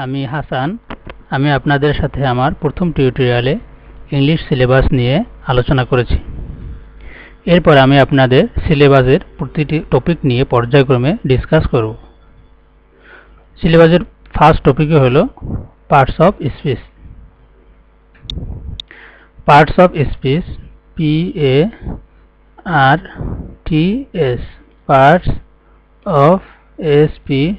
আমি হাসান। আমি আপনাদের সাথে আমার প্রথম টিউটোরিয়ালে ইংলিশ সিলেবাস নিয়ে আলোচনা করেছি। এরপর আমি আপনাদের সিলেবাসের প্রতিটি টপিক নিয়ে পর্যায়ক্রমে ডিসকাস করব। সিলেবাসের ফার্স্ট টপিক হলো parts of speech. Parts of speech, PARTS, parts of SPEECH,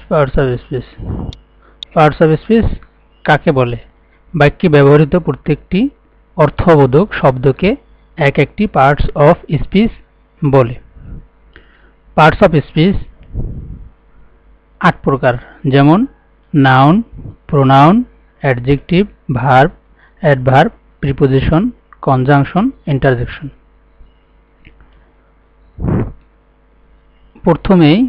parts of speech. Parts of speech কাকে বলে? বাক্যে ব্যবহৃত প্রত্যেকটি অর্থবোধক শব্দকে এক একটি পার্টস অফ স্পিচ বলে। পার্টস অফ স্পিচ 8 প্রকার, যেমন noun, pronoun, adjective, verb, adverb, preposition, conjunction, interjection. প্রথমেই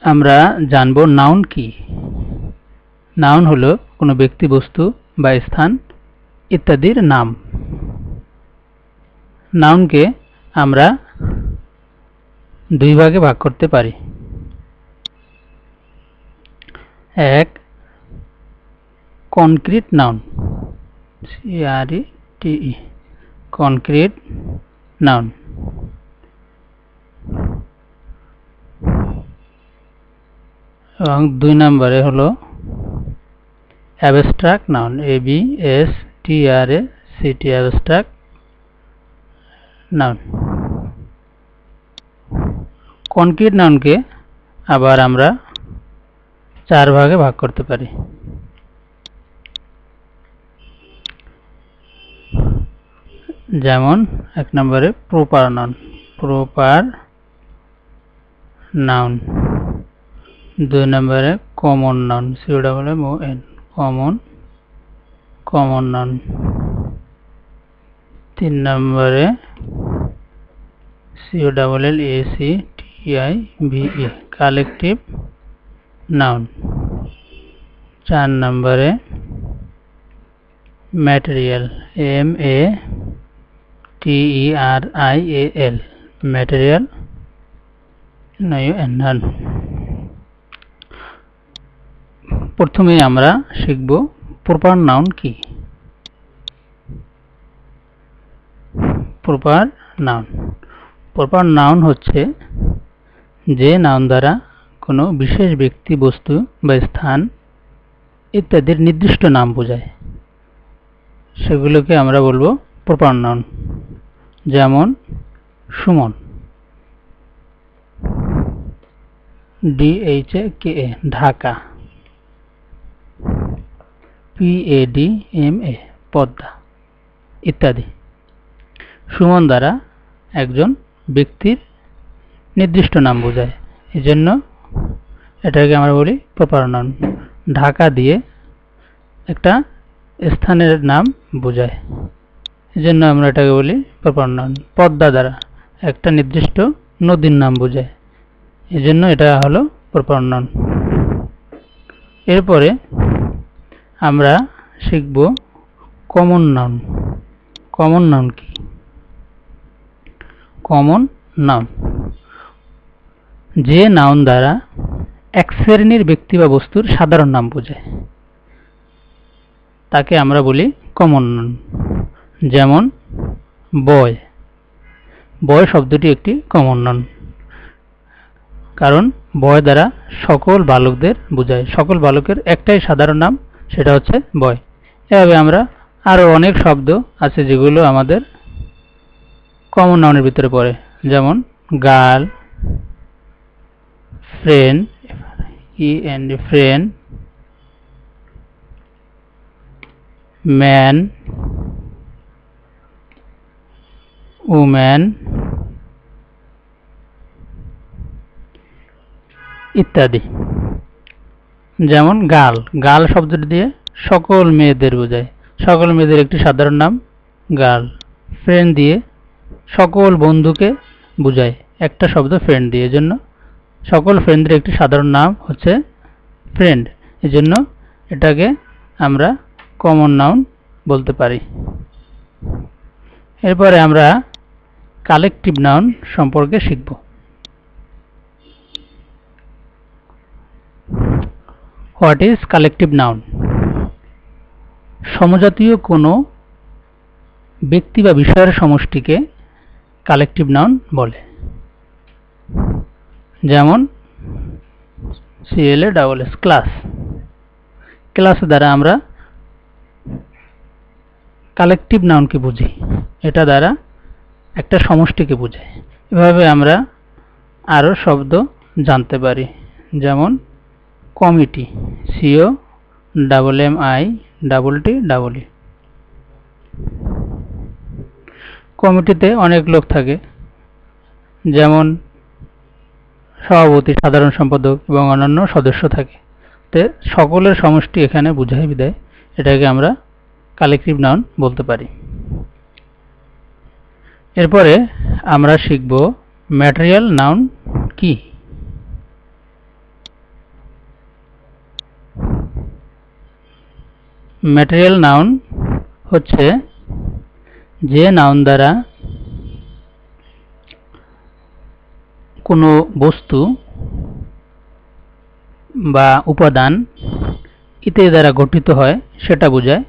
আমরা জানব নাউন কি। নাউন হলো কোনো ব্যক্তি, বস্তু বা স্থান ইত্যাদির নাম। নাউনকে আমরা দুই ভাগে ভাগ করতে পারি। এক, concrete noun, CRETE, concrete noun. এবং 2 নম্বরে হলো abstract noun, ABSTRACT, abstract noun. Concrete নাউনকে আবার আমরা 4 ভাগে ভাগ করতে পারি। যেমন 1 নম্বরে প্রপার নাউন, প্রপার নাউন। 2 নম্বরে common noun, COMMON, common noun. 3 নম্বরে COLLECTIVE, কালেকটিভ নাউন। 4 নম্বরে ম্যাটেরিয়াল, MATERIAL, ম্যাটেরিয়াল নাউন। প্রথমে আমরা শিখব প্রপার নাউন কি। প্রপার নাউন, প্রপার নাউন হচ্ছে যে নাউন দ্বারা কোনো বিশেষ ব্যক্তি, বস্তু বা স্থান ইত্যাদির নির্দিষ্ট নাম বোঝায়, সেগুলোকে আমরা বলবো প্রপার নাউন। যেমন সুমন, DHAKA, ঢাকা, PADMA, পদ্মা ইত্যাদি। সুমন দ্বারা একজন ব্যক্তির নির্দিষ্ট নাম বোঝায়, এজন্য এটাকে আমরা বলি প্রপার নাউন। ঢাকা দিয়ে একটা স্থানের নাম বোঝায়, এজন্য আমরা এটাকে বলি প্রপার নাউন। পদ্মা দ্বারা একটা নির্দিষ্ট নদীর নাম বোঝায়, এজন্য এটা হলো প্রপার নাউন। এরপরে আমরা শিখব কমন নাউন। কমন নাউন কি? কমন নাউন যে নাউন দ্বারা এক শ্রেণীর ব্যক্তি বা বস্তুর সাধারণ নাম বোঝায়, তাকে আমরা বলি কমন নাউন। যেমন বয়, বয় শব্দটি একটি কমন নাউন, কারণ বয় দ্বারা সকল বালকদের বোঝায়। সকল বালকের একটাই সাধারণ নাম, সেটা হচ্ছে বয়। এভাবে আমরা আরো অনেক শব্দ আছে যেগুলো আমাদের কমন নাউনের ভিতরে পড়ে। যেমন girl, friend, friend, man, woman ইত্যাদি। যেমন গার্ল, গার্ল শব্দটি দিয়ে সকল মেয়েদের বোঝায়, সকল মেয়েদের একটি সাধারণ নাম গার্ল। ফ্রেন্ড দিয়ে সকল বন্ধুকে বোঝায়, একটা শব্দ ফ্রেন্ড দিয়ে, এজন্য সকল ফ্রেন্ডদের একটি সাধারণ নাম হচ্ছে ফ্রেন্ড, এজন্য এটাকে আমরা কমন নাউন বলতে পারি। এরপরে আমরা কালেকটিভ নাউন সম্পর্কে শিখব। What is collective noun? সমজাতীয় কোনো ব্যক্তি বা বিষয়ের সমষ্টিকে কালেকটিভ নাউন বলে। যেমন CLASS ক্লাস। ক্লাস দ্বারা আমরা কালেকটিভ নাউনকে বুঝি, এটা দ্বারা একটা সমষ্টিকে বোঝায়। এভাবে আমরা আরও শব্দ জানতে পারি, যেমন কমিটি, COMMITTE। কমিটিতে অনেক লোক থাকে, যেমন সভাপতি, সাধারণ সম্পাদক এবং অন্যান্য সদস্য থাকে। তে সকলের সমষ্টি এখানে বোঝায় বিদায় এটাকে আমরা কালেকটিভ নাউন বলতে পারি। এরপরে আমরা শিখব ম্যাটেরিয়াল নাউন কি। ম্যাটেরিয়াল নাউন হচ্ছে যে নাউন দ্বারা কোনো বস্তু বা উপাদান ইত্যাদি দ্বারা গঠিত হয় সেটা বোঝায়,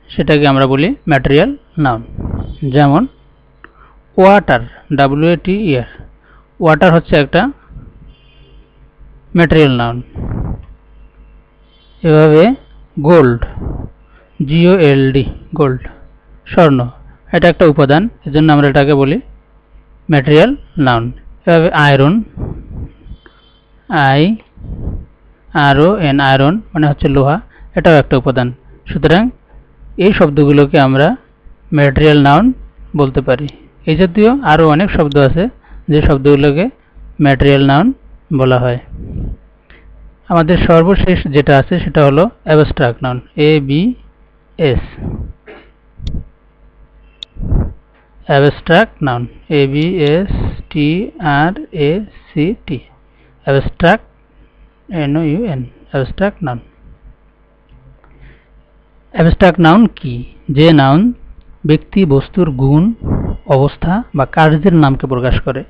সেটাকে আমরা বলি ম্যাটেরিয়াল নাউন। যেমন ওয়াটার, WATER, ওয়াটার হচ্ছে একটা ম্যাটেরিয়াল নাউন। এভাবে গোল্ড, GOLD, গোল্ড, স্বর্ণ, এটা একটা উপাদান, এজন্য আমরা এটাকে বলি ম্যাটেরিয়াল নাউন। এভাবে আয়রন, IRON, আয়রন মানে হচ্ছে লোহা, এটাও একটা উপাদান। সুতরাং এই শব্দগুলোকে আমরা ম্যাটেরিয়াল নাউন বলতে পারি। এই জাতীয় আরও অনেক শব্দ আছে যে শব্দগুলোকে ম্যাটেরিয়াল নাউন বলা হয়। আমাদের সর্বশেষ যেটা আছে সেটা হলো abstract noun, ABS। Abstract noun, ABSTRACT, abstract, NOUN, abstract noun. Abstract noun কি? যে নাউন ব্যক্তি, বস্তুর গুণ, অবস্থা বা কার্যের নামকে প্রকাশ করে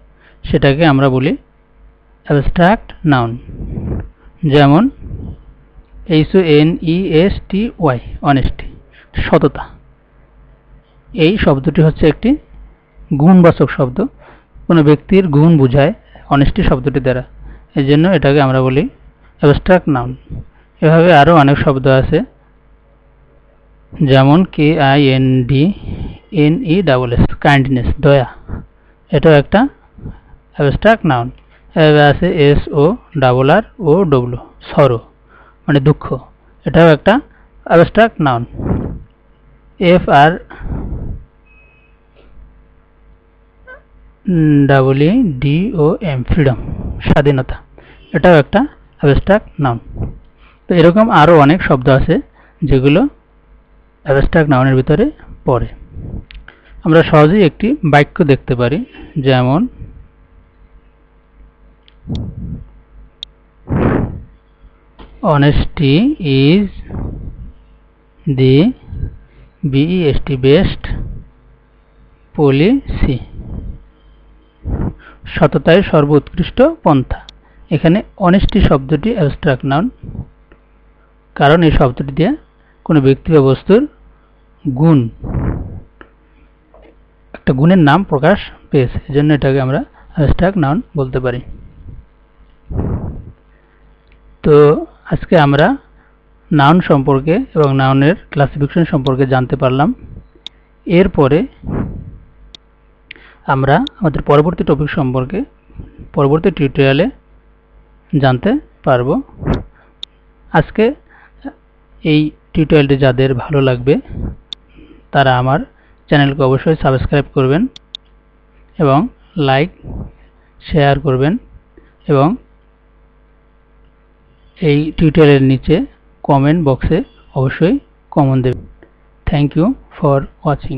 সেটাকে আমরা বলি অ্যাবস্ট্রাক্ট নাউন। যেমন HONESTY, অনেস্টি, সততা। এই শব্দটি হচ্ছে একটি গুণবাচক শব্দ, কোনো ব্যক্তির গুণ বোঝায় অনেস্টি শব্দটি দ্বারা, এই জন্য এটাকে আমরা বলি অ্যাবস্ট্রাক্ট নাউন। এভাবে আরও অনেক শব্দ আছে, যেমন KINDNESS, কাইন্ডনেস, দয়া, এটাও একটা অ্যাবস্ট্রাক্ট নাউন। এভাবে আছে SORROW, সরো মানে দুঃখ, এটাও একটা অ্যাবস্ট্রাক্ট নাউন। FREEDOM, ফ্রিডম, স্বাধীনতা, এটাও একটা অ্যাবস্ট্রাক্ট নাউন। তো এরকম আরও অনেক শব্দ আছে যেগুলো অ্যাবস্ট্রাক্ট নাউনের ভিতরে পড়ে। আমরা সহজেই একটি বাক্য দেখতে পারি, যেমন honesty is the best policy, সততাই সর্বোৎকৃষ্ট পন্থা। এখানে অনেস্টি শব্দটি অ্যাবস্ট্রাক্ট নাউন, কারণ এই শব্দটি দিয়ে কোনো ব্যক্তি বা বস্তুর গুণ, একটা গুণের নাম প্রকাশ পেয়েছে, এজন্য এটাকে আমরা অ্যাবস্ট্রাক্ট নাউন বলতে পারি। তো আজকে আমরা নাউন সম্পর্কে এবং নাউনের ক্লাসিফিকেশন সম্পর্কে জানতে পারলাম। এরপরে আমরা আমাদের পরবর্তী টপিক সম্পর্কে পরবর্তী টিউটোরিয়ালে জানতে পারব। আজকে এই টিউটোরিয়ালটি যাদের ভালো লাগবে তারা আমার চ্যানেলকে অবশ্যই সাবস্ক্রাইব করবেন এবং লাইক, শেয়ার করবেন এবং এই টিউটোরিয়ালের নিচে কমেন্ট বক্সে অবশ্যই কমেন্ট দেবেন। Thank you for watching.